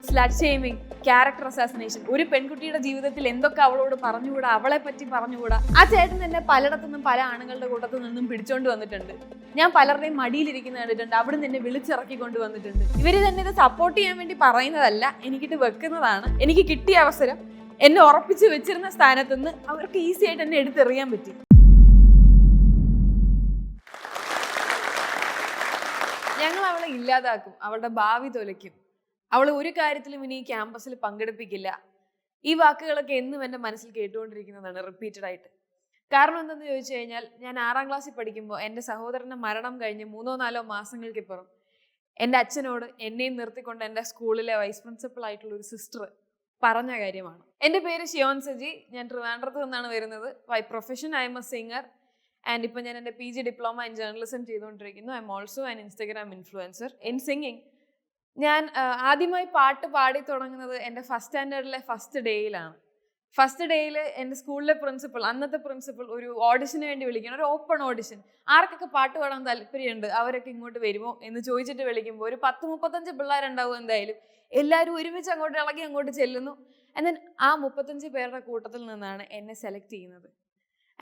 Slut shaming, character assassination, ഒരു പെൺകുട്ടിയുടെ ജീവിതത്തിൽ എന്തൊക്കെ അവളോട് പറഞ്ഞുകൂടാ, അവളെ പറ്റി പറഞ്ഞുകൂടാ. ആ ചേട്ടൻ എന്നെ പലയിടത്തുനിന്നും പല ആണുങ്ങളുടെ കൂട്ടത്തിൽ നിന്നും പിടിച്ചോണ്ട് വന്നിട്ടുണ്ട്. ഞാൻ പലരുടെയും മടിയിലിരിക്കുന്ന കണ്ടിട്ടുണ്ട്, അവിടെ നിന്ന് എന്നെ വിളിച്ചിറക്കി കൊണ്ടുവന്നിട്ടുണ്ട്. ഇവര് തന്നെ ഇത് സപ്പോർട്ട് ചെയ്യാൻ വേണ്ടി പറയുന്നതല്ല, എനിക്കിട്ട് വെക്കുന്നതാണ്. എനിക്ക് കിട്ടിയ അവസരം എന്നെ ഉറപ്പിച്ച് വെച്ചിരുന്ന സ്ഥാനത്ത് നിന്ന് അവർക്ക് ഈസി ആയിട്ട് എന്നെ എടുത്തെറിയാൻ പറ്റി. ഞങ്ങൾ അവളെ ഇല്ലാതാക്കും, അവളുടെ ഭാവി തൊലയ്ക്കും, അവളെ ഒരു കാര്യത്തിലും ഇനി ഈ ക്യാമ്പസിൽ പങ്കെടുപ്പിക്കില്ല. ഈ വാക്കുകളൊക്കെ എന്നും എൻ്റെ മനസ്സിൽ കേട്ടുകൊണ്ടിരിക്കുന്നതാണ് റിപ്പീറ്റഡ് ആയിട്ട്. കാരണം എന്തെന്ന് ചോദിച്ചു കഴിഞ്ഞാൽ, ഞാൻ 6ാം ക്ലാസ്സിൽ പഠിക്കുമ്പോൾ എൻ്റെ സഹോദരൻ്റെ മരണം കഴിഞ്ഞ് 3-4 മാസങ്ങൾക്കിപ്പുറം എൻ്റെ അച്ഛനോട് എന്നെയും നിർത്തിക്കൊണ്ട് എൻ്റെ സ്കൂളിലെ വൈസ് പ്രിൻസിപ്പൾ ആയിട്ടുള്ള ഒരു സിസ്റ്റർ പറഞ്ഞ കാര്യമാണ്. എൻ്റെ പേര് ഷിയോൻ സജി, ഞാൻ ട്രിവാൻഡ്രത്ത് നിന്നാണ് വരുന്നത്. By profession I'm a singer and ഇപ്പം ഞാൻ എൻ്റെ PG ഡിപ്ലോമ ഇൻ ജേർണലിസം ചെയ്തുകൊണ്ടിരിക്കുന്നു. I'm also an Instagram influencer in singing. ഞാൻ ആദ്യമായി പാട്ട് പാടി തുടങ്ങുന്നത് എൻ്റെ ഫസ്റ്റ് സ്റ്റാൻഡേർഡിലെ ഫസ്റ്റ് ഡേയിലാണ്. ഫസ്റ്റ് ഡേയിൽ എൻ്റെ സ്കൂളിലെ പ്രിൻസിപ്പൾ, അന്നത്തെ പ്രിൻസിപ്പൾ, ഒരു ഓഡിഷന് വേണ്ടി വിളിക്കണം, ഒരു ഓപ്പൺ ഓഡിഷൻ. ആർക്കൊക്കെ പാട്ട് പാടാൻ താല്പര്യമുണ്ട് അവരൊക്കെ ഇങ്ങോട്ട് വരുമോ എന്ന് ചോദിച്ചിട്ട് വിളിക്കുമ്പോൾ ഒരു 10-35 പിള്ളേരുണ്ടാവും എന്തായാലും. എല്ലാവരും ഒരുമിച്ച് അങ്ങോട്ട് ഇളകി അങ്ങോട്ട് ചെല്ലുന്നു. ആൻഡ് ദെൻ ആ 35 പേരുടെ കൂട്ടത്തിൽ നിന്നാണ് എന്നെ സെലക്ട് ചെയ്യുന്നത്.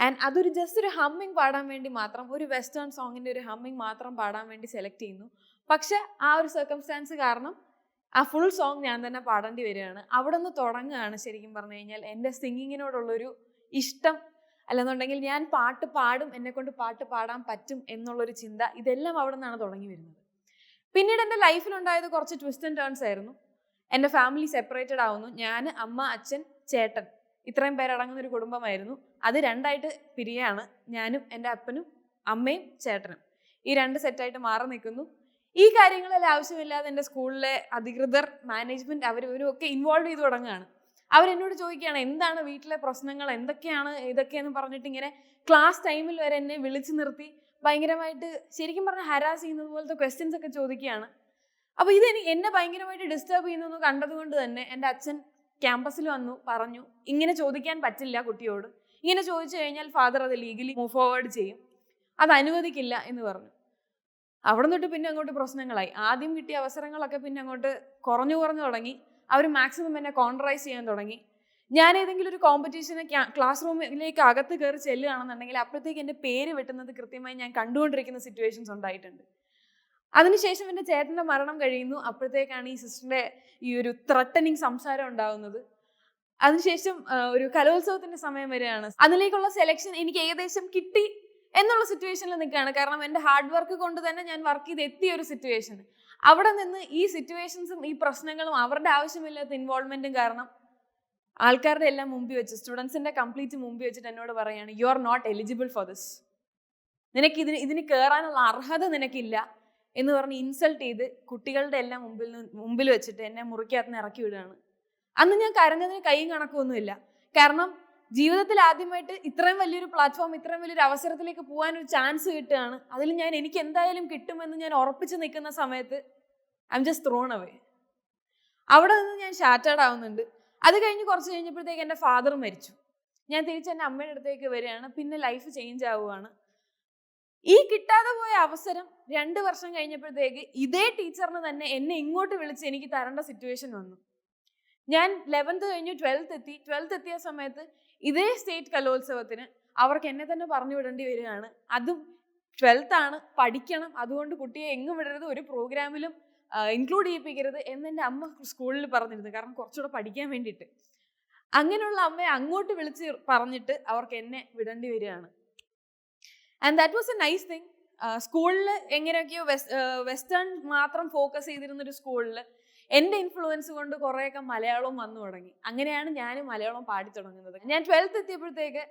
ആൻഡ് അതൊരു ജസ്റ്റ് ഒരു ഹമ്മിങ് പാടാൻ വേണ്ടി മാത്രം, ഒരു വെസ്റ്റേൺ സോങ്ങിൻ്റെ ഒരു ഹമ്മിങ് മാത്രം പാടാൻ വേണ്ടി സെലക്ട് ചെയ്യുന്നു. പക്ഷെ ആ ഒരു സർക്കംസ്റ്റാൻസ് കാരണം ആ ഫുൾ സോങ് ഞാൻ തന്നെ പാടേണ്ടി വരികയാണ്. അവിടെ നിന്ന് തുടങ്ങുകയാണ് ശരിക്കും പറഞ്ഞു കഴിഞ്ഞാൽ എൻ്റെ സിംഗിങ്ങിനോടുള്ളൊരു ഇഷ്ടം. അല്ലെന്നുണ്ടെങ്കിൽ ഞാൻ പാട്ട് പാടും, എന്നെക്കൊണ്ട് പാട്ട് പാടാൻ പറ്റും എന്നുള്ളൊരു ചിന്ത, ഇതെല്ലാം അവിടെ നിന്നാണ് തുടങ്ങി വരുന്നത്. പിന്നീട് എൻ്റെ ലൈഫിലുണ്ടായത് കുറച്ച് ട്വിസ്റ്റ് ആൻഡ് ടേൺസ് ആയിരുന്നു. എൻ്റെ ഫാമിലി സെപ്പറേറ്റഡ് ആവുന്നു. ഞാൻ, അമ്മ, അച്ഛൻ, ചേട്ടൻ, ഇത്രയും പേരടങ്ങുന്ന ഒരു കുടുംബമായിരുന്നു. അത് 2ആയിട്ട് പിരിയാണ്. ഞാനും എൻ്റെ അപ്പനും അമ്മയും ചേട്ടനും ഈ 2 സെറ്റായിട്ട് മാറി നിൽക്കുന്നു. ഈ കാര്യങ്ങളെല്ലാം ആവശ്യമില്ലാതെ എൻ്റെ സ്കൂളിലെ അധികൃതർ, മാനേജ്മെന്റ്, അവരും ഒക്കെ ഇൻവോൾവ് ചെയ്ത് തുടങ്ങുകയാണ്. അവരെന്നോട് ചോദിക്കുകയാണ് എന്താണ് വീട്ടിലെ പ്രശ്നങ്ങൾ, എന്തൊക്കെയാണ് ഇതൊക്കെയെന്ന് പറഞ്ഞിട്ട് ഇങ്ങനെ ക്ലാസ് ടൈമിൽ വരെ എന്നെ വിളിച്ചു നിർത്തി ഭയങ്കരമായിട്ട് ശരിക്കും പറഞ്ഞാൽ ഹരാസ് ചെയ്യുന്നത് പോലത്തെ ക്വസ്റ്റ്യൻസ് ഒക്കെ ചോദിക്കുകയാണ്. അപ്പോൾ എന്നെ ഭയങ്കരമായിട്ട് ഡിസ്റ്റർബ് ചെയ്യുന്നത് കണ്ടതുകൊണ്ട് തന്നെ എൻ്റെ അച്ഛൻ ക്യാമ്പസിൽ വന്നു പറഞ്ഞു, ഇങ്ങനെ ചോദിക്കാൻ പറ്റില്ല കുട്ടിയോട്, ഇങ്ങനെ ചോദിച്ചു കഴിഞ്ഞാൽ ഫാദർ അത് ലീഗലി മൂവ് ഫോർവേഡ് ചെയ്യും, അത് അനുവദിക്കില്ല എന്ന് പറഞ്ഞു. അവിടെ നിന്നിട്ട് പിന്നെ അങ്ങോട്ട് പ്രശ്നങ്ങളായി. ആദ്യം കിട്ടിയ അവസരങ്ങളൊക്കെ പിന്നെ അങ്ങോട്ട് കുറഞ്ഞു തുടങ്ങി. അവർ മാക്സിമം എന്നെ കോൺട്രൈസ് ചെയ്യാൻ തുടങ്ങി. ഞാൻ ഏതെങ്കിലും ഒരു കോമ്പറ്റീഷന് ക്ലാസ് റൂമിലേക്ക് അകത്ത് കയറി ചെല്ലുകയാണെന്നുണ്ടെങ്കിൽ അപ്പോഴത്തേക്ക് എൻ്റെ പേര് വെട്ടുന്നത് കൃത്യമായി ഞാൻ കണ്ടുകൊണ്ടിരിക്കുന്ന സിറ്റുവേഷൻസ് ഉണ്ടായിട്ടുണ്ട്. അതിനുശേഷം എൻ്റെ ചേട്ടൻ്റെ മരണം കഴിയുന്നു. അപ്പോഴത്തേക്കാണ് ഈ സിസ്റ്ററിൻ്റെ ഈ ഒരു ത്രട്ടനിങ് സംസാരം ഉണ്ടാവുന്നത്. അതിനുശേഷം ഒരു കലോത്സവത്തിൻ്റെ സമയം വരികയാണ്. അതിലേക്കുള്ള സെലക്ഷൻ എനിക്ക് ഏകദേശം കിട്ടി എന്നുള്ള സിറ്റുവേഷനിൽ നിൽക്കുകയാണ്. കാരണം എൻ്റെ ഹാർഡ് വർക്ക് കൊണ്ട് തന്നെ ഞാൻ വർക്ക് ചെയ്ത് എത്തിയ ഒരു സിറ്റുവേഷൻ. അവിടെ നിന്ന് ഈ സിറ്റുവേഷൻസും ഈ പ്രശ്നങ്ങളും അവരുടെ ആവശ്യമില്ലാത്ത ഇൻവോൾവ്മെന്റും കാരണം ആൾക്കാരുടെ എല്ലാം മുമ്പിൽ വെച്ച്, സ്റ്റുഡൻസിന്റെ കംപ്ലീറ്റ് മുമ്പിൽ വെച്ചിട്ട് എന്നോട് പറയാണ്, you are not eligible for this, നിനക്ക് ഇതിന് കയറാനുള്ള അർഹത നിനക്കില്ല എന്ന് പറഞ്ഞ് ഇൻസൾട്ട് ചെയ്ത് കുട്ടികളുടെ എല്ലാം മുമ്പിൽ വെച്ചിട്ട് എന്നെ മുറിക്കകത്ത് നിന്ന് ഇറക്കി വിടുകയാണ്. അന്ന് ഞാൻ കരഞ്ഞതിന് കൈയും കണക്കൊന്നുമില്ല. കാരണം ജീവിതത്തിൽ ആദ്യമായിട്ട് ഇത്രയും വലിയൊരു പ്ലാറ്റ്ഫോം, ഇത്രയും വലിയൊരു അവസരത്തിലേക്ക് പോകാൻ ഒരു ചാൻസ് കിട്ടുകയാണ്. അതിൽ എനിക്ക് എന്തായാലും കിട്ടുമെന്ന് ഞാൻ ഉറപ്പിച്ച് നിൽക്കുന്ന സമയത്ത് I'm just thrown away. അവിടെ നിന്ന് ഞാൻ ഷാറ്റേർഡ് ആവുന്നുണ്ട്. അത് കഴിഞ്ഞ് കുറച്ച് കഴിഞ്ഞപ്പോഴത്തേക്ക് എൻ്റെ ഫാദർ മരിച്ചു. ഞാൻ തിരിച്ച് എൻ്റെ അമ്മയുടെ അടുത്തേക്ക് വരികയാണ്. പിന്നെ ലൈഫ് ചേഞ്ച് ആവുകയാണ്. ഈ കിട്ടാതെ പോയ അവസരം 2 വർഷം കഴിഞ്ഞപ്പോഴത്തേക്ക് ഇതേ ടീച്ചറിന് തന്നെ എന്നെ ഇങ്ങോട്ട് വിളിച്ച് എനിക്ക് തരേണ്ട സിറ്റുവേഷൻ വന്നു. ഞാൻ 11th കഴിഞ്ഞു 12th എത്തിയ സമയത്ത് ഇതേ സ്റ്റേറ്റ് കലോത്സവത്തിന് അവർക്ക് എന്നെ തന്നെ പറഞ്ഞു വിടേണ്ടി വരികയാണ്. അതും 12th ആണ്, പഠിക്കണം, അതുകൊണ്ട് കുട്ടിയെ എങ്ങും വിടരുത്, ഒരു പ്രോഗ്രാമിലും ഇൻക്ലൂഡ് ചെയ്യിപ്പിക്കരുത് എന്ന് എൻ്റെ അമ്മ സ്കൂളിൽ പറഞ്ഞിരുന്നു. കാരണം കുറച്ചുകൂടെ പഠിക്കാൻ വേണ്ടിയിട്ട്. അങ്ങനെയുള്ള അമ്മയെ അങ്ങോട്ട് വിളിച്ച് പറഞ്ഞിട്ട് അവർക്ക് എന്നെ വിടേണ്ടി വരികയാണ്. And that was A nice thing. സ്കൂളിൽ എങ്ങനെയൊക്കെയോ വെസ്റ്റേൺ മാത്രം ഫോക്കസ് ചെയ്തിരുന്നൊരു സ്കൂളിൽ എൻ്റെ ഇൻഫ്ലുവൻസ് കൊണ്ട് കുറേയൊക്കെ മലയാളവും വന്നു തുടങ്ങി. അങ്ങനെയാണ് ഞാനും മലയാളം പാടി തുടങ്ങുന്നത്. ഞാൻ 12th എത്തിയപ്പോഴത്തേക്ക്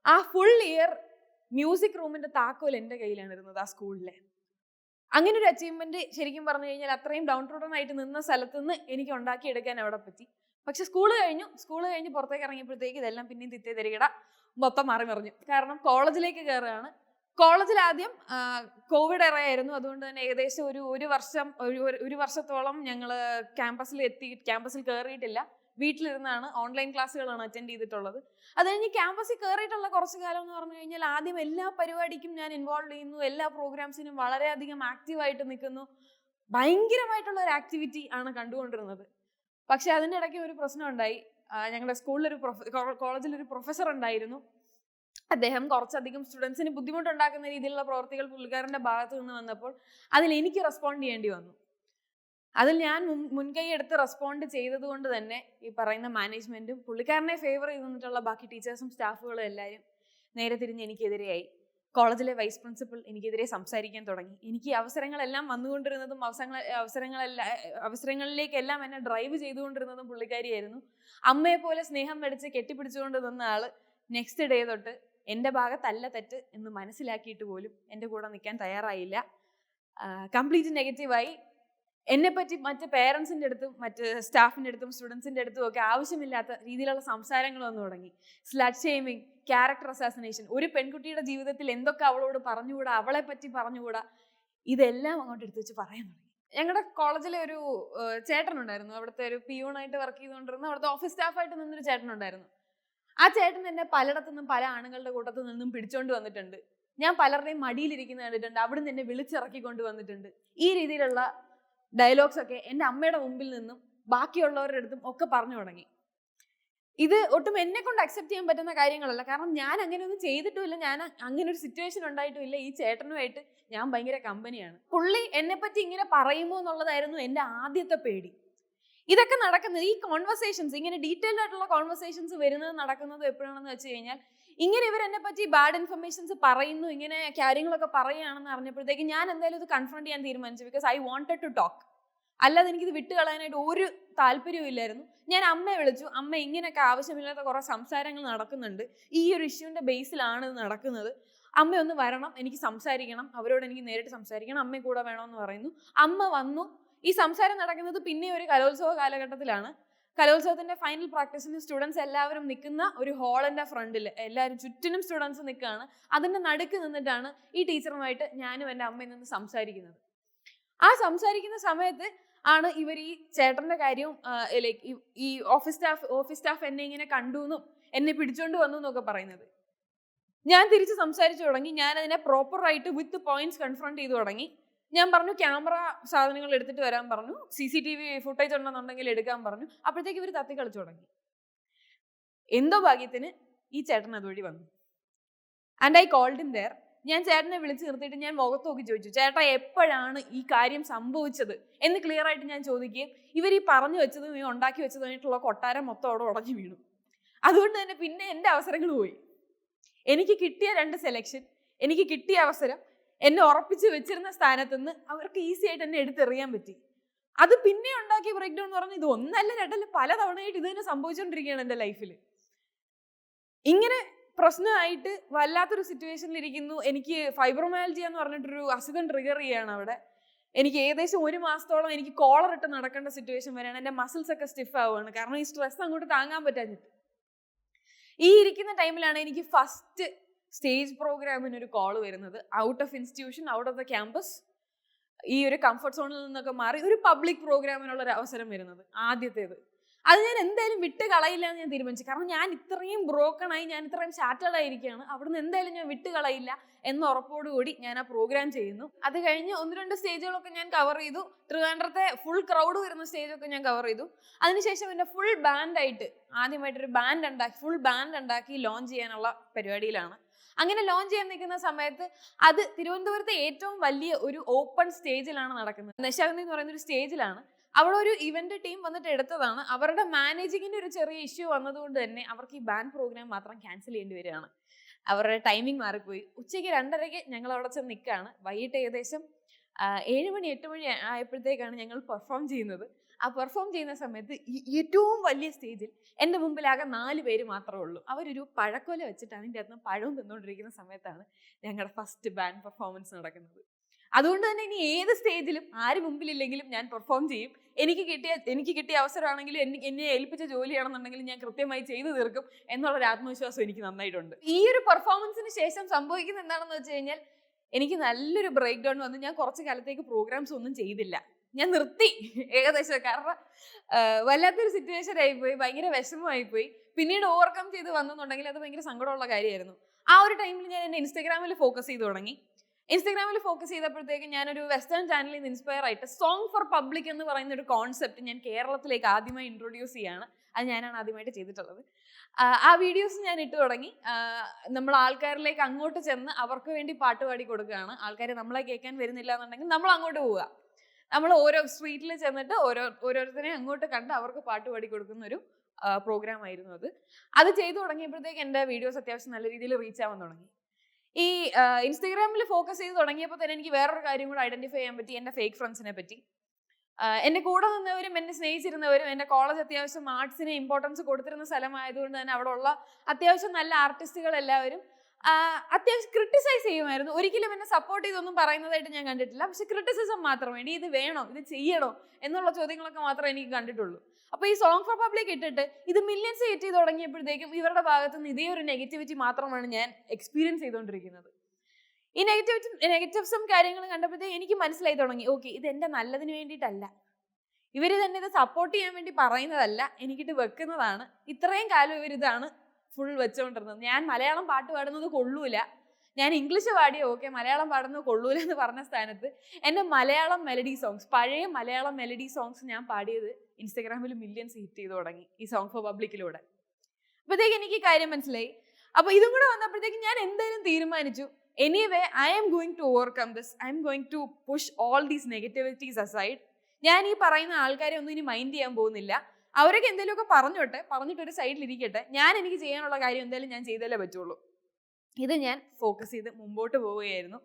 ആ ഫുൾ ഇയർ മ്യൂസിക് റൂമിൻ്റെ താക്കോൽ എൻ്റെ കയ്യിലാണ് ഇരുന്നത് ആ സ്കൂളിലെ. അങ്ങനെ ഒരു അച്ചീവ്മെന്റ് ശരിക്കും പറഞ്ഞു കഴിഞ്ഞാൽ അത്രയും ഡൗൺ ട്രോഡൺ ആയിട്ട് നിന്ന സ്ഥലത്ത് നിന്ന് എനിക്ക് ഉണ്ടാക്കിയെടുക്കാൻ അവിടെ പറ്റി. പക്ഷെ സ്കൂള് കഴിഞ്ഞ് പുറത്തേക്ക് ഇറങ്ങിയപ്പോഴത്തേക്ക് ഇതെല്ലാം പിന്നെയും തിരികട മൊത്തം മാറി മറിഞ്ഞു. കാരണം കോളേജിലേക്ക് കയറുകയാണ്. കോളേജിൽ ആദ്യം കോവിഡ് എറയായിരുന്നു. അതുകൊണ്ട് തന്നെ ഏകദേശം ഒരു വർഷത്തോളം ഞങ്ങൾ ക്യാമ്പസിൽ കയറിയിട്ടില്ല. വീട്ടിലിരുന്നാണ് ഓൺലൈൻ ക്ലാസ്സുകളാണ് അറ്റൻഡ് ചെയ്തിട്ടുള്ളത്. അത് കഴിഞ്ഞ് ക്യാമ്പസിൽ കയറിയിട്ടുള്ള കുറച്ച് കാലം എന്ന് പറഞ്ഞു കഴിഞ്ഞാൽ ആദ്യം എല്ലാ പരിപാടിക്കും ഞാൻ ഇൻവോൾവ് ചെയ്യുന്നു, എല്ലാ പ്രോഗ്രാംസിനും വളരെയധികം ആക്റ്റീവായിട്ട് നിൽക്കുന്നു. ഭയങ്കരമായിട്ടുള്ള ഒരു ആക്ടിവിറ്റി ആണ് കണ്ടുകൊണ്ടിരുന്നത്. പക്ഷെ അതിൻ്റെ ഇടയ്ക്ക് ഒരു പ്രശ്നം ഉണ്ടായി. ഞങ്ങളുടെ സ്കൂളിലൊരു കോളേജിലൊരു പ്രൊഫസർ ഉണ്ടായിരുന്നു. അദ്ദേഹം കുറച്ചധികം സ്റ്റുഡൻസിന് ബുദ്ധിമുട്ടുണ്ടാക്കുന്ന രീതിയിലുള്ള പ്രവർത്തികൾ പുള്ളിക്കാരൻ്റെ ഭാഗത്ത് നിന്ന് വന്നപ്പോൾ അതിൽ എനിക്ക് റെസ്പോണ്ട് ചെയ്യേണ്ടി വന്നു. അതിൽ ഞാൻ മുൻകൈ എടുത്ത് റെസ്പോണ്ട് ചെയ്തത് കൊണ്ട് തന്നെ ഈ പറയുന്ന മാനേജ്മെന്റും പുള്ളിക്കാരനെ ഫേവർ ചെയ്ത് നിന്നിട്ടുള്ള ബാക്കി ടീച്ചേഴ്സും സ്റ്റാഫുകളും എല്ലാവരും നേരെ തിരിഞ്ഞ് എനിക്കെതിരെയായി. കോളേജിലെ വൈസ് പ്രിൻസിപ്പൽ എനിക്കെതിരെ സംസാരിക്കാൻ തുടങ്ങി. എനിക്ക് ഈ അവസരങ്ങളെല്ലാം വന്നുകൊണ്ടിരുന്നതും അവസരങ്ങളിലേക്കെല്ലാം എന്നെ ഡ്രൈവ് ചെയ്തുകൊണ്ടിരുന്നതും പുള്ളിക്കാരിയായിരുന്നു. അമ്മയെ പോലെ സ്നേഹം മേടിച്ച് കെട്ടിപ്പിടിച്ചുകൊണ്ട് നിന്ന ആള് നെക്സ്റ്റ് ഡേ തൊട്ട് എൻ്റെ ഭാഗത്തല്ല തെറ്റ് എന്ന് മനസ്സിലാക്കിയിട്ട് പോലും എൻ്റെ കൂടെ നിൽക്കാൻ തയ്യാറായില്ല. കംപ്ലീറ്റ് നെഗറ്റീവായി. എന്നെപ്പറ്റി മറ്റ് പേരൻസിൻ്റെ അടുത്തും മറ്റ് സ്റ്റാഫിൻ്റെ അടുത്തും സ്റ്റുഡൻസിൻ്റെ അടുത്തും ഒക്കെ ആവശ്യമില്ലാത്ത രീതിയിലുള്ള സംസാരങ്ങൾ വന്നു തുടങ്ങി. സ്ലട്ട് ഷെയ്മിങ്, ക്യാരക്ടർ അസാസിനേഷൻ, ഒരു പെൺകുട്ടിയുടെ ജീവിതത്തിൽ എന്തൊക്കെ അവളോട് പറഞ്ഞുകൂടാ, അവളെ പറ്റി പറഞ്ഞുകൂടാ, ഇതെല്ലാം അങ്ങോട്ട് എടുത്തു വെച്ച് പറയാൻ തുടങ്ങി. ഞങ്ങളുടെ കോളേജിലെ ഒരു ചേട്ടനുണ്ടായിരുന്നു. അവിടുത്തെ ഒരു പിയൂണായിട്ട് വർക്ക് ചെയ്തുകൊണ്ടിരുന്ന അവിടുത്തെ ഓഫീസ് സ്റ്റാഫായിട്ട് നിന്നൊരു ചേട്ടനുണ്ടായിരുന്നു. ആ ചേട്ടൻ എന്നെ പലയിടത്തുനിന്നും പല ആണുങ്ങളുടെ കൂട്ടത്തിൽ നിന്നും പിടിച്ചോണ്ട് വന്നിട്ടുണ്ട്. ഞാൻ പലരുടെയും മടിയിലിരിക്കുന്ന കണ്ടിട്ടുണ്ട്. അവിടുന്ന് എന്നെ വിളിച്ചിറക്കി കൊണ്ടുവന്നിട്ടുണ്ട്. ഈ രീതിയിലുള്ള ഡയലോഗ്സ് ഒക്കെ എൻ്റെ അമ്മയുടെ മുമ്പിൽ നിന്നും ബാക്കിയുള്ളവരുടെ അടുത്തും ഒക്കെ പറഞ്ഞു തുടങ്ങി. ഇത് ഒട്ടും എന്നെ കൊണ്ട് അക്സെപ്റ്റ് ചെയ്യാൻ പറ്റുന്ന കാര്യങ്ങളല്ല. കാരണം ഞാൻ അങ്ങനെയൊന്നും ചെയ്തിട്ടുമില്ല, ഞാൻ അങ്ങനെ ഒരു സിറ്റുവേഷൻ ഉണ്ടായിട്ടുമില്ല. ഈ ചേട്ടനുമായിട്ട് ഞാൻ ഭയങ്കര കമ്പനിയാണ്. പുള്ളി എന്നെ പറ്റി ഇങ്ങനെ പറയുമോ എന്നുള്ളതായിരുന്നു എൻ്റെ ആദ്യത്തെ പേടി. ഇതൊക്കെ നടക്കുന്നത്, ഈ കോൺവെർസേഷൻസ്, ഇങ്ങനെ ഡീറ്റെയിൽഡ് ആയിട്ടുള്ള കോൺവെർസേഷൻസ് നടക്കുന്നത് എപ്പോഴാണെന്ന് വെച്ച് കഴിഞ്ഞാൽ, ഇങ്ങനെ ഇവർ എന്നെ പറ്റി ബാഡ് ഇൻഫർമേഷൻസ് പറയുന്നു, ഇങ്ങനെ കാര്യങ്ങളൊക്കെ പറയുകയാണെന്ന് അറിഞ്ഞപ്പോഴത്തേക്ക് ഞാൻ എന്തായാലും ഇത് കൺഫ്രണ്ട് ചെയ്യാൻ തീരുമാനിച്ചു. Because I wanted to talk. അല്ലാതെ എനിക്കിത് വിട്ട് കളയാനായിട്ട് ഒരു താല്പര്യവും ഇല്ലായിരുന്നു. ഞാൻ അമ്മയെ വിളിച്ചു. അമ്മ, ഇങ്ങനെയൊക്കെ ആവശ്യമില്ലാത്ത കുറെ സംസാരങ്ങൾ നടക്കുന്നുണ്ട്, ഈ ഒരു ഇഷ്യൂവിന്റെ ബേസിലാണ് ഇത് നടക്കുന്നത്, അമ്മയൊന്ന് വരണം, എനിക്ക് സംസാരിക്കണം, അവരോട് എനിക്ക് നേരിട്ട് സംസാരിക്കണം, അമ്മയെ കൂടെ വേണമെന്ന് പറയുന്നു. അമ്മ വന്നു. ഈ സംസാരം നടക്കുന്നത് പിന്നെ ഒരു കലോത്സവ കാലഘട്ടത്തിലാണ്. കലോത്സവത്തിന്റെ ഫൈനൽ പ്രാക്ടീസിന് സ്റ്റുഡൻസ് എല്ലാവരും നിൽക്കുന്ന ഒരു ഹാളിന്റെ ഫ്രണ്ടിൽ എല്ലാവരും ചുറ്റിനും സ്റ്റുഡൻസ് നിൽക്കുകയാണ്. അതിന്റെ നടുക്ക് നിന്നിട്ടാണ് ഈ ടീച്ചറുമായിട്ട് ഞാനും എൻ്റെ അമ്മയിൽ നിന്ന് സംസാരിക്കുന്നത്. ആ സംസാരിക്കുന്ന സമയത്ത് ആണ് ഇവർ ഈ ചേട്ടന്റെ കാര്യവും ലൈക്ക് ഈ ഓഫീസ് സ്റ്റാഫ് എന്നെ ഇങ്ങനെ കണ്ടു എന്നും എന്നെ പിടിച്ചോണ്ട് വന്നു എന്നൊക്കെ പറയുന്നത്. ഞാൻ തിരിച്ച് സംസാരിച്ചു തുടങ്ങി. ഞാൻ അതിനെ പ്രോപ്പറായിട്ട് വിത്ത് പോയിന്റ്സ് കൺഫ്രണ്ട് ചെയ്തു തുടങ്ങി. ഞാൻ പറഞ്ഞു, ക്യാമറ സാധനങ്ങൾ എടുത്തിട്ട് വരാൻ പറഞ്ഞു, CCTV ഫുട്ടേജ് ഉണ്ടെന്നുണ്ടെങ്കിൽ എടുക്കാൻ പറഞ്ഞു. അപ്പോഴത്തേക്ക് ഇവർ തത്തി കളിച്ചു തുടങ്ങി. എന്തോ ഭാഗ്യത്തിന് ഈ ചേട്ടൻ അതുവഴി വന്നു. And I called him there. ഞാൻ ചേട്ടനെ വിളിച്ച് നിർത്തിയിട്ട് ഞാൻ മുഖത്ത് നോക്കി ചോദിച്ചു, ചേട്ടാ എപ്പോഴാണ് ഈ കാര്യം സംഭവിച്ചത് എന്ന് ക്ലിയർ ആയിട്ട് ഞാൻ ചോദിക്കുകയും ഇവർ ഈ പറഞ്ഞു വെച്ചതും ഈ ഉണ്ടാക്കി വെച്ചതുമായിട്ടുള്ള കൊട്ടാരം മൊത്തം അവിടെ ഉടഞ്ഞു വീണു. അതുകൊണ്ട് തന്നെ പിന്നെ എൻ്റെ അവസരങ്ങൾ പോയി. എനിക്ക് കിട്ടിയ 2 സെലക്ഷൻ, എനിക്ക് കിട്ടിയ അവസരം, എന്നെ ഉറപ്പിച്ച് വെച്ചിരുന്ന സ്ഥാനത്ത് നിന്ന് അവർക്ക് ഈസി ആയിട്ട് എന്നെ എടുത്തെറിയാൻ പറ്റി. അത് പിന്നെ ഉണ്ടാക്കിയ ബ്രേക്ക് ഡൗൺ എന്ന് പറഞ്ഞാൽ ഇത് ഒന്നല്ല രണ്ടല്ല പല തവണയായിട്ട് ഇത് തന്നെ സംഭവിച്ചുകൊണ്ടിരിക്കുകയാണ് എൻ്റെ ലൈഫിൽ. ഇങ്ങനെ പ്രശ്നമായിട്ട് വല്ലാത്തൊരു സിറ്റുവേഷനിൽ ഇരിക്കുന്നു. എനിക്ക് ഫൈബ്രോമയാൽജിയ എന്ന് പറഞ്ഞിട്ടൊരു അസുഖം ട്രിഗർ ചെയ്യാണ് അവിടെ. എനിക്ക് ഏകദേശം 1 മാസത്തോളം എനിക്ക് കോളർ ഇട്ട് നടക്കേണ്ട സിറ്റുവേഷൻ വരെയാണ്. എൻ്റെ മസിൽസ് ഒക്കെ സ്റ്റിഫ് ആവുകയാണ്. കാരണം ഈ സ്ട്രെസ് അങ്ങോട്ട് താങ്ങാൻ പറ്റാഞ്ഞിട്ട്. ഈ ഇരിക്കുന്ന ടൈമിലാണ് എനിക്ക് ഫസ്റ്റ് സ്റ്റേജ് പ്രോഗ്രാമിന് ഒരു കോൾ വരുന്നത്. Out of institution, out of the campus, ഈ ഒരു കംഫർട്ട് സോണിൽ നിന്നൊക്കെ മാറി ഒരു പബ്ലിക് പ്രോഗ്രാമിനുള്ള ഒരു അവസരം വരുന്നത്, ആദ്യത്തേത്. അത് ഞാൻ എന്തായാലും വിട്ട് കളയില്ല എന്ന് ഞാൻ തീരുമാനിച്ചു. കാരണം ഞാൻ ഇത്രയും ബ്രോക്കണായി, ഞാൻ ഇത്രയും ഷാറ്റേർഡ് ആയിരിക്കുകയാണ്. അവിടുന്ന് എന്തായാലും ഞാൻ വിട്ട് കളയില്ല എന്ന ഉറപ്പോടുകൂടി ഞാൻ ആ പ്രോഗ്രാം ചെയ്യുന്നു. അത് കഴിഞ്ഞ് 1-2 സ്റ്റേജുകളൊക്കെ ഞാൻ കവർ ചെയ്തു. ട്രിവാൻഡ്രത്തെ ഫുൾ ക്രൗഡ് വരുന്ന സ്റ്റേജൊക്കെ ഞാൻ കവർ ചെയ്തു. അതിനുശേഷം എൻ്റെ ഫുൾ ബാൻഡായിട്ട് ആദ്യമായിട്ടൊരു ഫുൾ ബാൻഡ് ഉണ്ടാക്കി ലോഞ്ച് ചെയ്യാനുള്ള പരിപാടിയിലാണ്. അങ്ങനെ ലോഞ്ച് ചെയ്യാൻ നിൽക്കുന്ന സമയത്ത് അത് തിരുവനന്തപുരത്തെ ഏറ്റവും വലിയ ഒരു ഓപ്പൺ സ്റ്റേജിലാണ് നടക്കുന്നത്. നിശാഗന്ധി എന്ന് പറയുന്ന ഒരു സ്റ്റേജിലാണ്. അവിടെ ഒരു ഇവന്റ് ടീം വന്നിട്ട് എടുത്തതാണ്. അവരുടെ മാനേജിങ്ങിന്റെ ഒരു ചെറിയ ഇഷ്യൂ വന്നതുകൊണ്ട് തന്നെ അവർക്ക് ഈ ബാൻഡ് പ്രോഗ്രാം മാത്രം ക്യാൻസൽ ചെയ്യേണ്ടി വരികയാണ്. അവരുടെ ടൈമിംഗ് മാറിപ്പോയി. ഉച്ചയ്ക്ക് 2:30 ഞങ്ങൾ അവിടെ ചെന്ന് നിൽക്കുകയാണ്. വൈകിട്ട് ഏകദേശം 7 മണി 8 മണി ആയപ്പോഴത്തേക്കാണ് ഞങ്ങൾ പെർഫോം ചെയ്യുന്നത്. ആ പെർഫോം ചെയ്യുന്ന സമയത്ത് ഏറ്റവും വലിയ സ്റ്റേജിൽ എൻ്റെ മുമ്പിലാകെ 4 പേര് മാത്രമേ ഉള്ളൂ. അവരൊരു പഴക്കൊല വെച്ചിട്ട് അതിൻ്റെ അകത്ത് പഴവും തിന്നുകൊണ്ടിരിക്കുന്ന സമയത്താണ് ഞങ്ങളുടെ ഫസ്റ്റ് ബാൻഡ് പെർഫോമൻസ് നടക്കുന്നത്. അതുകൊണ്ട് തന്നെ ഇനി ഏത് സ്റ്റേജിലും ആര് മുമ്പിലില്ലെങ്കിലും ഞാൻ പെർഫോം ചെയ്യും. എനിക്ക് കിട്ടിയ അവസരമാണെങ്കിലും എന്നെ ഏൽപ്പിച്ച ജോലിയാണെന്നുണ്ടെങ്കിലും ഞാൻ കൃത്യമായി ചെയ്തു തീർക്കും എന്നുള്ളൊരു ആത്മവിശ്വാസം എനിക്ക് നന്നായിട്ടുണ്ട്. ഈ ഒരു പെർഫോമൻസിന് ശേഷം സംഭവിക്കുന്നത് എന്താണെന്ന് വെച്ച് കഴിഞ്ഞാൽ എനിക്ക് നല്ലൊരു ബ്രേക്ക് ഡൗൺ വന്നു. ഞാൻ കുറച്ച് കാലത്തേക്ക് പ്രോഗ്രാംസ് ഒന്നും ചെയ്തില്ല. ഞാൻ നിർത്തി ഏകദേശം. കാരണം വല്ലാത്തൊരു സിറ്റുവേഷൻ ആയിപ്പോയി, ഭയങ്കര വിഷമമായിപ്പോയി. പിന്നീട് ഓവർകം ചെയ്ത് വന്നെന്നുണ്ടെങ്കിൽ അത് ഭയങ്കര സങ്കടമുള്ള കാര്യമായിരുന്നു. ആ ഒരു ടൈമിൽ ഞാൻ എൻ്റെ ഇൻസ്റ്റാഗ്രാമിൽ ഫോക്കസ് ചെയ്ത് തുടങ്ങി. ഇൻസ്റ്റാഗ്രാമിൽ ഫോക്കസ് ചെയ്തപ്പോഴത്തേക്ക് ഞാനൊരു വെസ്റ്റേൺ ചാനലിൽ നിന്ന് ഇൻസ്പയർ ആയിട്ട് സോങ് ഫോർ പബ്ലിക് എന്ന് പറയുന്ന ഒരു കോൺസെപ്റ്റ് ഞാൻ കേരളത്തിലേക്ക് ആദ്യമായി ഇൻട്രൊഡ്യൂസ് ചെയ്യാണ്. അത് ഞാനാണ് ആദ്യമായിട്ട് ചെയ്തിട്ടുള്ളത്. ആ വീഡിയോസ് ഞാൻ ഇട്ട് തുടങ്ങി. നമ്മൾ ആൾക്കാരിലേക്ക് അങ്ങോട്ട് ചെന്ന് അവർക്ക് വേണ്ടി പാട്ട് പാടി കൊടുക്കുകയാണ്. ആൾക്കാർ നമ്മളെ കേൾക്കാൻ വരുന്നില്ല എന്നുണ്ടെങ്കിൽ നമ്മൾ അങ്ങോട്ട് പോവുക. നമ്മൾ ഓരോ സ്ട്രീറ്റിൽ ചെന്നിട്ട് ഓരോരുത്തരെ അങ്ങോട്ട് കണ്ട് അവർക്ക് പാട്ട് പാടി കൊടുക്കുന്ന ഒരു പ്രോഗ്രാം ആയിരുന്നു അത് ചെയ്തു തുടങ്ങിയപ്പോഴത്തേക്ക് എൻ്റെ വീഡിയോസ് അത്യാവശ്യം നല്ല രീതിയിൽ റീച്ച് ആവാൻ തുടങ്ങി. ഈ ഇൻസ്റ്റാഗ്രാമിൽ ഫോക്കസ് ചെയ്ത് തുടങ്ങിയപ്പോൾ തന്നെ എനിക്ക് വേറൊരു കാര്യം കൂടെ ഐഡന്റിഫൈ ചെയ്യാൻ പറ്റി, എൻ്റെ ഫേക്ക് ഫ്രണ്ട്സിനെ പറ്റി. എന്റെ കൂടെ നിന്നവരും എന്നെ സ്നേഹിച്ചിരുന്നവരും, എൻ്റെ കോളേജ് അത്യാവശ്യം ആർട്സിന് ഇമ്പോർട്ടൻസ് കൊടുത്തിരുന്ന സ്ഥലമായതുകൊണ്ട് തന്നെ അവിടെ ഉള്ള അത്യാവശ്യം നല്ല ആർട്ടിസ്റ്റുകൾ എല്ലാവരും അത്യാവശ്യം ക്രിട്ടിസൈസ് ചെയ്യുമായിരുന്നു. ഒരിക്കലും എന്നെ സപ്പോർട്ട് ചെയ്തൊന്നും പറയുന്നതായിട്ട് ഞാൻ കണ്ടിട്ടില്ല. പക്ഷെ ക്രിറ്റിസിസം മാത്രം വേണ്ടി, ഇത് വേണോ, ഇത് ചെയ്യണോ എന്നുള്ള ചോദ്യങ്ങളൊക്കെ മാത്രമേ എനിക്ക് കണ്ടിട്ടുള്ളൂ. അപ്പൊ ഈ സോങ് ഫോർ പബ്ലിക് ഇട്ടിട്ട് ഇത് മില്യൺസ് ഹിറ്റ് ചെയ്ത് തുടങ്ങിയപ്പോഴത്തേക്കും ഇവരുടെ ഭാഗത്ത് നിന്ന് ഇതേ ഒരു നെഗറ്റിവിറ്റി മാത്രമാണ് ഞാൻ എക്സ്പീരിയൻസ് ചെയ്തുകൊണ്ടിരിക്കുന്നത്. ഈ നെഗറ്റീവ്സും കാര്യങ്ങളും കണ്ടപ്പോഴത്തേക്ക് എനിക്ക് മനസ്സിലായി തുടങ്ങി, ഓക്കെ, ഇത് എൻ്റെ നല്ലതിന് വേണ്ടിയിട്ടല്ല, ഇവർ തന്നെ ഇത് സപ്പോർട്ട് ചെയ്യാൻ വേണ്ടി പറയുന്നതല്ല, എനിക്കിട്ട് വെക്കുന്നതാണ്. ഇത്രയും കാലം ഇവരിതാണ് ഫുൾ വെച്ചുകൊണ്ടിരുന്നത്. ഞാൻ മലയാളം പാട്ട് പാടുന്നത് കൊള്ളൂല, ഞാൻ ഇംഗ്ലീഷ് പാടിയ ഓക്കെ, മലയാളം പാടുന്നത് കൊള്ളൂല എന്ന് പറഞ്ഞ സ്ഥാനത്ത് എൻ്റെ മലയാളം മെലഡി സോങ്സ്, പഴയ മലയാളം മെലഡി സോങ്സ് ഞാൻ പാടിയത് ഇൻസ്റ്റാഗ്രാമിൽ മില്യൺസ് ഹിറ്റ് ചെയ്ത് തുടങ്ങി ഈ സോങ് ഫോർ പബ്ലിക്കിലൂടെ. അപ്പോഴത്തേക്ക് എനിക്ക് കാര്യം മനസ്സിലായി. അപ്പൊ ഇതും കൂടെ വന്നപ്പോഴത്തേക്ക് ഞാൻ എന്തായാലും തീരുമാനിച്ചു, anyway I am going to overcome this, I'm going to push all these negativities aside. ഞാൻ ഈ പറയുന്ന ആൾക്കാരെ ഒന്നും ഇനി മൈൻഡ് ചെയ്യാൻ പോകുന്നില്ല. അവരൊക്കെ എന്തെങ്കിലുമൊക്കെ പറഞ്ഞിട്ടൊരു സൈഡിലിരിക്കട്ടെ. ഞാൻ എനിക്ക് ചെയ്യാനുള്ള കാര്യം എന്തായാലും ഞാൻ ചെയ്താലേ പറ്റുള്ളൂ. ഇത് ഞാൻ ഫോക്കസ് ചെയ്ത് മുമ്പോട്ട് പോവുകയായിരുന്നു.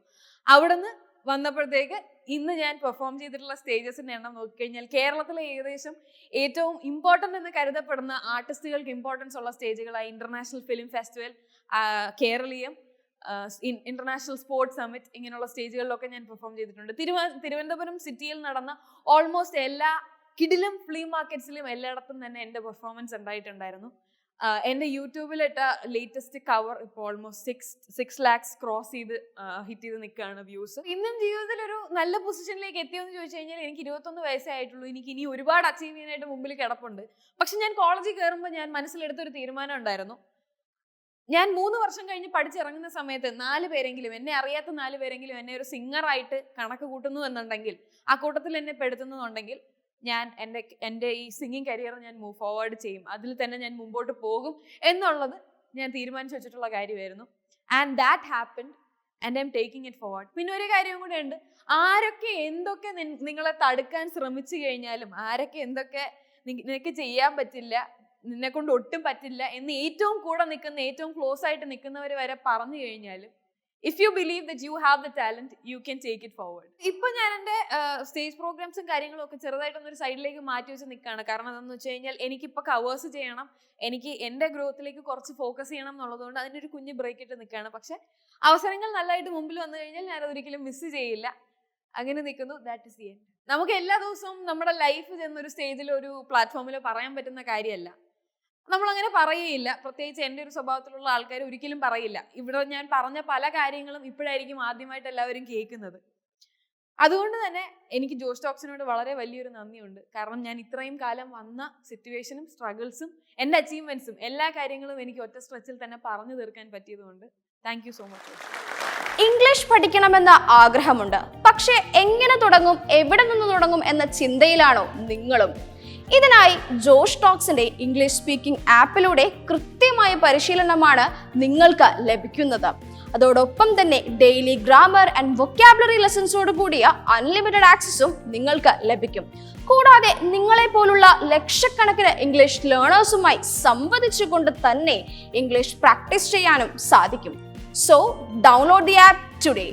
അവിടുന്ന് വന്നപ്പോഴത്തേക്ക് ഇന്ന് ഞാൻ പെർഫോം ചെയ്തിട്ടുള്ള സ്റ്റേജസിന്റെ എണ്ണം നോക്കിക്കഴിഞ്ഞാൽ കേരളത്തിലെ ഏകദേശം ഏറ്റവും ഇമ്പോർട്ടൻ്റ് എന്ന് കരുതപ്പെടുന്ന ആർട്ടിസ്റ്റുകൾക്ക് ഇമ്പോർട്ടൻസ് ഉള്ള സ്റ്റേജുകളായി international film festival, Keraleeyam, international sports summit, ഇങ്ങനെയുള്ള സ്റ്റേജുകളിലൊക്കെ ഞാൻ പെർഫോം ചെയ്തിട്ടുണ്ട്. തിരുവനന്തപുരം സിറ്റിയിൽ നടന്ന ഓൾമോസ്റ്റ് എല്ലാ കിടിലം ഫ്ലീ മാർക്കറ്റ്സിലും എല്ലായിടത്തും തന്നെ എൻ്റെ പെർഫോമൻസ് ഉണ്ടായിട്ടുണ്ടായിരുന്നു. എൻ്റെ യൂട്യൂബിലിട്ട ലേറ്റസ്റ്റ് കവർ ഇപ്പോൾ ഓൾമോസ്റ്റ് 6 lakhs ക്രോസ് ചെയ്ത് ഹിറ്റ് ചെയ്ത് നിൽക്കുകയാണ് വ്യൂസ്. ഇന്നും ജീവിതത്തിൽ ഒരു നല്ല പൊസിഷനിലേക്ക് എത്തിയെന്ന് ചോദിച്ചു കഴിഞ്ഞാൽ എനിക്ക് 21 വയസ്സേ ആയിട്ടുള്ളൂ. എനിക്ക് ഇനി ഒരുപാട് അച്ചീവ് ചെയ്യാനായിട്ട് മുമ്പിൽ കിടപ്പുണ്ട്. പക്ഷെ ഞാൻ കോളേജിൽ കയറുമ്പോൾ ഞാൻ മനസ്സിലെടുത്തൊരു തീരുമാനം ഉണ്ടായിരുന്നു. ഞാൻ 3 വർഷം കഴിഞ്ഞ് പഠിച്ചിറങ്ങുന്ന സമയത്ത് 4 പേരെങ്കിലും, എന്നെ അറിയാത്ത 4 പേരെങ്കിലും എന്നെ ഒരു സിംഗറായിട്ട് കണക്ക് കൂട്ടുന്നു എന്നുണ്ടെങ്കിൽ, ആ കൂട്ടത്തിൽ എന്നെ പെടുത്തുന്നുണ്ടെങ്കിൽ ഞാൻ എൻ്റെ ഈ സിംഗിങ് കരിയർ ഞാൻ മൂവ് ഫോർവേഡ് ചെയ്യും, അതിൽ തന്നെ ഞാൻ മുമ്പോട്ട് പോകും എന്നുള്ളത് ഞാൻ തീരുമാനിച്ചു വെച്ചിട്ടുള്ള കാര്യമായിരുന്നു. And that happened and I am taking it forward. പിന്നെ ഒരു കാര്യം കൂടെ ഉണ്ട്, ആരൊക്കെ എന്തൊക്കെ നിങ്ങളെ തടുക്കാൻ ശ്രമിച്ചു കഴിഞ്ഞാലും, ആരൊക്കെ എന്തൊക്കെ നിനക്ക് ചെയ്യാൻ പറ്റില്ല, നിന്നെ കൊണ്ട് ഒട്ടും പറ്റില്ല എന്ന് ഏറ്റവും കൂടെ നിൽക്കുന്ന, ഏറ്റവും ക്ലോസ് ആയിട്ട് നിൽക്കുന്നവർ വരെ പറഞ്ഞു കഴിഞ്ഞാലും, if you believe that you have the talent, you can take it forward. ഇപ്പൊ ഞാൻ എൻ്റെ സ്റ്റേജ് പ്രോഗ്രാംസും കാര്യങ്ങളും ഒക്കെ ചെറുതായിട്ടൊന്നൊരു സൈഡിലേക്ക് മാറ്റി വെച്ച് നിൽക്കുകയാണ്. കാരണം എന്താണെന്ന് വെച്ച് കഴിഞ്ഞാൽ എനിക്കിപ്പോൾ കവേഴ്സ് ചെയ്യണം, എനിക്ക് എൻ്റെ ഗ്രോത്തിലേക്ക് കുറച്ച് ഫോക്കസ് ചെയ്യണം എന്നുള്ളതുകൊണ്ട് അതിനൊരു കുഞ്ഞ് ബ്രേക്ക് ഇട്ട് നിൽക്കുകയാണ്. പക്ഷെ അവസരങ്ങൾ നല്ലതായിട്ട് മുമ്പിൽ വന്നു കഴിഞ്ഞാൽ ഞാൻ അതൊരിക്കലും മിസ് ചെയ്യില്ല. അങ്ങനെ നിൽക്കുന്നു. That is the end. നമുക്ക് എല്ലാ ദിവസവും നമ്മുടെ ലൈഫ് ചെന്നൊരു സ്റ്റേജിൽ, ഒരു പ്ലാറ്റ്ഫോമിൽ പറയാൻ പറ്റുന്ന കാര്യമല്ല. നമ്മളങ്ങനെ പറയുകയില്ല. പ്രത്യേകിച്ച് എൻ്റെ ഒരു സ്വഭാവത്തിലുള്ള ആൾക്കാർ ഒരിക്കലും പറയില്ല. ഇവിടെ ഞാൻ പറഞ്ഞ പല കാര്യങ്ങളും ഇപ്പോഴായിരിക്കും ആദ്യമായിട്ട് എല്ലാവരും കേൾക്കുന്നത്. അതുകൊണ്ട് തന്നെ എനിക്ക് ജോഷ് ടോക്സിനോട് വളരെ വലിയൊരു നന്ദിയുണ്ട്. കാരണം ഞാൻ ഇത്രയും കാലം വന്ന സിറ്റുവേഷനും സ്ട്രഗിൾസും എൻ്റെ അച്ചീവ്മെന്റ്സും എല്ലാ കാര്യങ്ങളും എനിക്ക് ഒറ്റ സ്ട്രെച്ചിൽ തന്നെ പറഞ്ഞു തീർക്കാൻ പറ്റിയതുകൊണ്ട് thank you so much. English പഠിക്കണമെന്ന ആഗ്രഹമുണ്ട്, പക്ഷെ എങ്ങനെ തുടങ്ങും, എവിടെ നിന്ന് തുടങ്ങും എന്ന ചിന്തയിലാണോ നിങ്ങളും? ഇതിനായി ജോഷ് ടോക്സിന്റെ ഇംഗ്ലീഷ് സ്പീക്കിംഗ് ആപ്പിലൂടെ കൃത്യമായ പരിശീലനമാണ് നിങ്ങൾക്ക് ലഭിക്കുന്നത്. അതോടൊപ്പം തന്നെ ഡെയിലി ഗ്രാമർ ആൻഡ് വൊക്കാബുലറി ലെസൺസോട് കൂടിയ അൺലിമിറ്റഡ് ആക്സസും നിങ്ങൾക്ക് ലഭിക്കും. കൂടാതെ നിങ്ങളെ പോലുള്ള ലക്ഷക്കണക്കിന് ഇംഗ്ലീഷ് ലേണേഴ്സുമായി സംവദിച്ചുകൊണ്ട് തന്നെ ഇംഗ്ലീഷ് പ്രാക്ടീസ് ചെയ്യാനും സാധിക്കും. So download the app today.